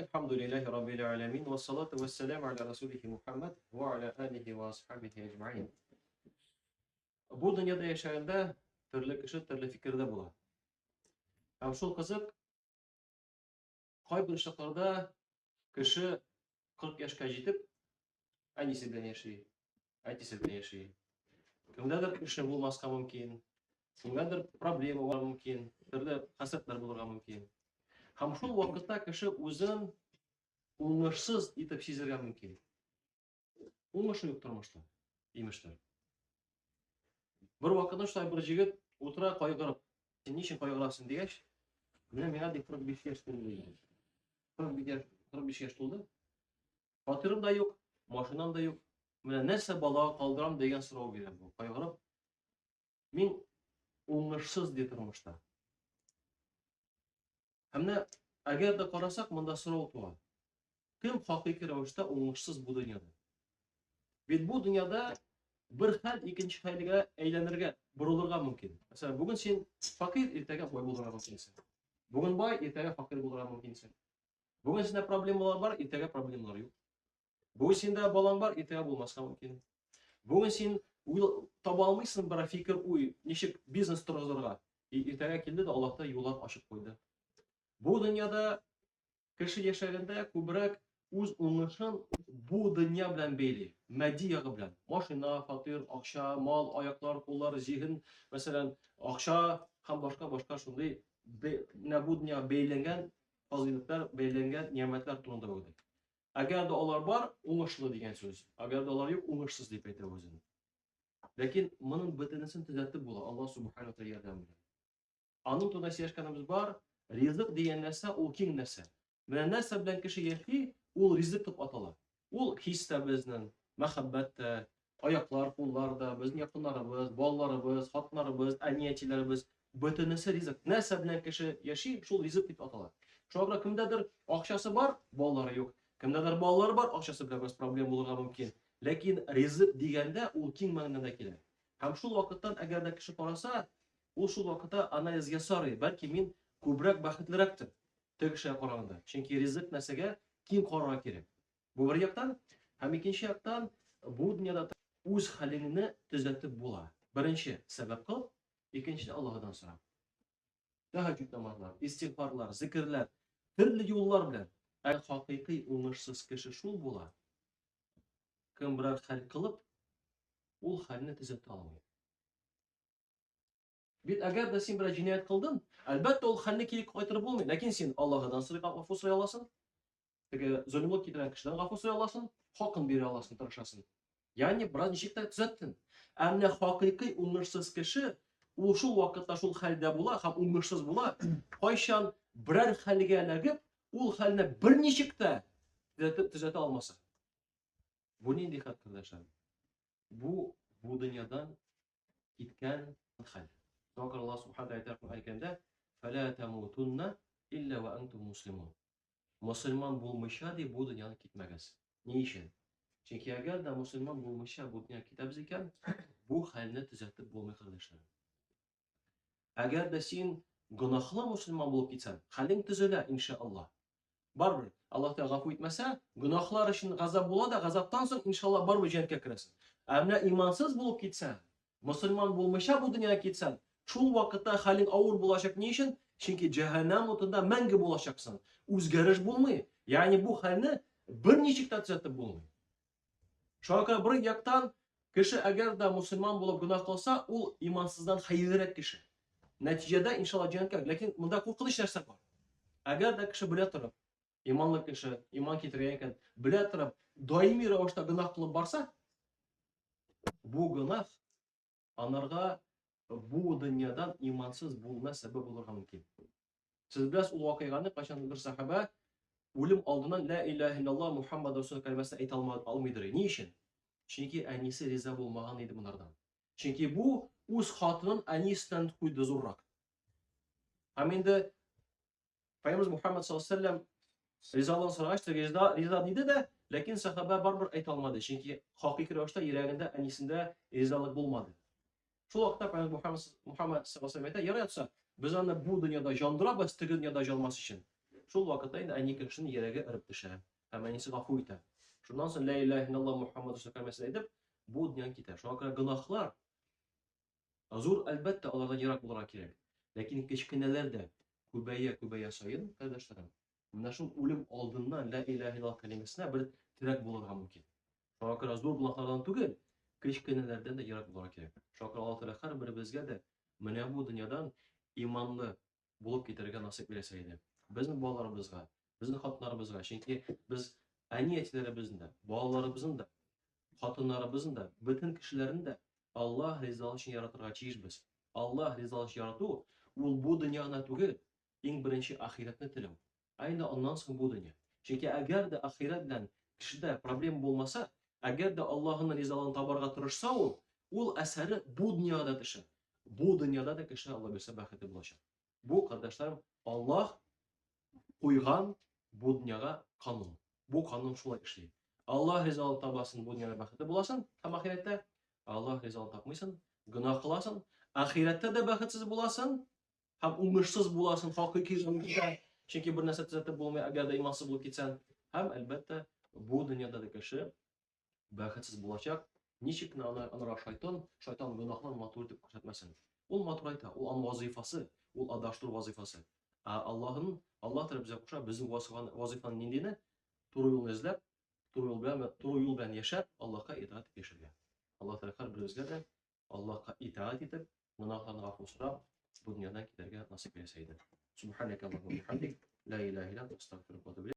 Elhamdülillahi Rabbil alemin ve salatu ve selamu ala Resulihi Muhammed ve ala alihi ve ashabihi ecma'in. Bu dünyada yaşayanda türlü kişi türlü fikirde bular. Hem şol kızık, kayb ışıklarda kişi 40 yaşka жетip, annesi bilen yaşayı, әйтisi bilen yaşayı. Kimdedir işi bulmaska mümkün, kimdedir problema var mümkün, türlü hasretler bulurga mümkün. Hem şol vakıtta kişi özün уңышсыз итеп сизергә мөмкин. Уңышы юк тормышта, имештер. Бер вакытта шулай бер җегет утыра кайгырып, син ничек кайгырасың дигәч, менә миңа 45 яшь тулды. 45 яшь тулды. Фатирым да юк, машинам да юк. Менә нәрсә балага калдырам дигән сорау бирә бу. Кайгырып, мин уңышсыз ди тормышта. Һәм менә әгәр дә карасак, монда сорау туа. Кем хакыйкый рәвештә уңышсыз бу дөньяда? Бит бу дөньяда бер хәл икенче хәлгә әйләнергә, борылырга мөмкин. Мәсәлән, бүген син факир, иртәгә бай булырга мөмкинсең. Бүген бай, иртәгә факир булырга мөмкинсең. Бүген синдә проблемалар бар, иртәгә проблемалар юк. Бүген синдә балаң бар, иртәгә булмаска мөмкин. Бүген син таба алмыйсың бер фикер, ничек бизнес торгызырга. Иртәгә килде дә Аллаһ та юллар ачып куйды. Бу дөньяда кеше яшәгәндә күбрәк үз уңышын бу дөнья белән бәйли, матди ягы белән. Машина, фатир, акча, мал, аяклар, куллар, зиһен, мәсәлән, акча һәм башка шундый бу дөнья бәйләнгән фазилатлар, бәйләнгән ниъмәтләр турында уйлый. Әгәр дә алар бар, уңышлы дигән сүз. Әгәр дә алар юк, уңышсыз дип әйтә үзен. Ләкин моның бөтенесен төзәтеп була Аллаһ субханаһу ва тааля ярдәме белән. Аның турында сөйләшкәнебез бар, ризык дигән нәрсә ул киң нәрсә. Менә нәрсә белән кеше яши, ул ризык дип атала. Ул хистә безнең, мәхәббәттә, аяклар, кулларда, безнең якыннарыбыз, балаларыбыз, хатыннарыбыз, әниятиләребез, бөтенесе ризык. Нәрсә белән кеше яши, шул ризык дип атала. Шуңа кемдәдер акчасы бар, балалары юк. Кемдәдер балалары бар, акчасы белән без проблема булырга мөмкин. Ләкин ризык дигәндә ул киң мәгънәдә килә. Һәм шул вакыттан әгәр дә кеше караса, ул шул вакытта анализ ясарый. Бәлки мин күбрәк бәхетлерәктер. Тегешә караганда. Чөнки ризык нәрсәгә киң карарга кирәк. Бу бер яктан, һәм икенче яктан бу дөньяда үз хәлеңне төзәтеп була. Беренче сәбәп кыл, икенче Аллаһдан сора. Тәһәҗҗүд намазлар, истигъфарлар, зикрләр, төрле юллар белән. Хакыйкый уңышсыз кеше шул була. Кем берәр хәл кылып, ул хәлне төзәтә алмый. Бит әгәр дә син берәр җинаять кылдың, әлбәттә ул хәлне кире кайтарып булмый. Ләкин син Аллаһдан сорап гафу сорый аласың. Теге зөлмлек китерән кешедән гафу сорый аласың, хакын бирә аласың, тырышасың. Ягъни бераз ничек тә төзәттең. Әмма хакыйкый уңышсыз кеше ул шул вакытта шул хәлдә була һәм уңышсыз була. Кайчан берәр хәлгә эләгеп, ул хәлне берничек тә төзәтә алмаса. Бу нинди хәл, кардәшләр? Бу дөньядан киткән хәл. Аллаһ субханаһу ва тааля әйткәндә: "Фәлә тамутунна илля ва антум муслимун." Мөселман булмыйча ди бу дөньяны китмәгез. Ни өчен? Чөнки әгәр дә мөселман булмыйча бу дөнья китәбез икән, бу хәлне төзәтеп булмый, кардәшләр. Әгәр дә син гөнаһлы мөселман булып китсәң, хәлең төзелә иншааллаһ. Барбер, Аллаһ та гафу итмәсә, гөнаһлар өчен газап була да, газаптан соң иншааллаһ барбер җәннәткә керәсең. Әмма имансыз булып китсәң, мөселман булмыйча бу дөньяга китсәң, шул вакытта хәлең авыр булачак. Ни өчен? Чөнки җәһәннәм утында мәңге булачаксың. Үзгәреш булмый. Ягъни бу хәлне берничек тә төзәтеп булмый. Шуңа бер яктан кеше әгәр дә мөселман булып гөнаһ кылса, ул имансыздан хәерлерәк кеше. Нәтиҗәдә иншааллаһ җәннәткә. Ләкин монда куркыныч нәрсә бар. Әгәр дә кеше белә торып, иманлы кеше, иман китергән икән, белә торып, даими рәвештә гөнаһ кылып барса, бу гөнаһ анарга бу дөньядан имансыз булма сәбәп булырга мөмкин. Сез беләсез ул вакыйганы, кайчан бер сахаба үлем алдыннан ла илаһа илляллаһ Мухаммад расул кәлимәсен әйтә алмыйдыр. Ни өчен? Чөнки әнисе риза булмаган иде монардан. Чөнки бу үз хатынын әнисеннән куйды зуррак. Һәм инде Пәйгамбер Мухаммад саллаллаһу алейһи ва саллям ризалыгын сорагач, риза диде дә, ләкин сахаба барбер әйтә алмады. Чөнки хакыйкый рәвештә йөрәгендә әнисендә ризалык булмады. Шул вакытта Пәйгамбер Мухаммад саллаллаһу алейһи ва саллям әйтә: "Ярый атса, без аны бу дөньяда җандырабыз, теге дөньяда җалмас өчен. Шул вакытта инде әни кешенең йөрәге эреп төшә. Һәм әнисе гафу итә. Шуннан соң ла илаһа илlalloh Мухаммад рәсул кәлимәсен әйтеп, бу дөньядан китә. Шуңа күрә гөнаһлар зур, әлбәттә, алардан ерак булырга кирәк. Ләкин кечкенәләр дә күбәя саен, кардәшләрем, менә шул үлем алдыннан ла илаһа илlalloh кәлимәсенә бер терәк булырга мөмкин. Шуңа күрә зур гөнаһлардан түгел, кечкенәләрдән дә ерак булырга кирәк. Шуңа күрә Аллаһ Тәгалә һәрберебезгә дә менә бу дөньядан иманлы булып китәргә насыйп итсә иде. Безнең балаларыбызга, безнең хатыннарыбызга, чөнки без әни-әтиләребезнең дә, балаларыбызның да, хатыннарыбызның да, бөтен кешеләрне дә Аллаһ ризалыгы өчен яратырга тиешбез. Аллаһ ризалыгы өчен ярату ул бу дөньяны түгел, иң беренче ахиратны теләү. Әйне аннан соң бу дөнья. Чөнки әгәр дә ахират белән кешедә проблема булмаса, әгәр дә Аллаһның ризалыгын табарга тырышса, ул әсәре бу дөньяда төшә. Бу дөньяда да кеше Алла белсә бәхетле булачак. Бу, кардәшләрем, Аллаһ куйган бу дөньяга канун. Бу канун шулай эшли. Аллаһ ризалыгын табасың, бу дөньяда бәхетле буласың, һәм ахиратта Аллаһ ризалыгын тапмыйсың, гөнаһ кыласың, ахиратта да бәхетсез буласың, һәм уңышсыз буласың, хакыйкый җанга. Чөнки бер нәрсә төзәтеп булмый, әгәр дә имансыз булып китсәң, һәм әлбәттә бу дөньяда да кеше бәхетсез булачак. Ничек кенә аны шайтан гөнаһларын матур итеп күрсәтмәсен. Ул матур әйтә, ул аның вазифасы, ул адаштыру вазифасы. Аллаһ Тәгалә безгә куша, безнең вазифаны ниндине? Туры юлны эзләп, туры юл белән яшәп, Аллаһка итаат итеп яшәргә. Аллаһ Тәгалә һәрберебезгә дә Аллаһка итаат итеп, гөнаһларны гафу сорап, бу дөньядан китәргә насыйп итсә иде. Субханакаллаһумма ва бихамдик, ла илаһа илля анта, астагфирука ва атубу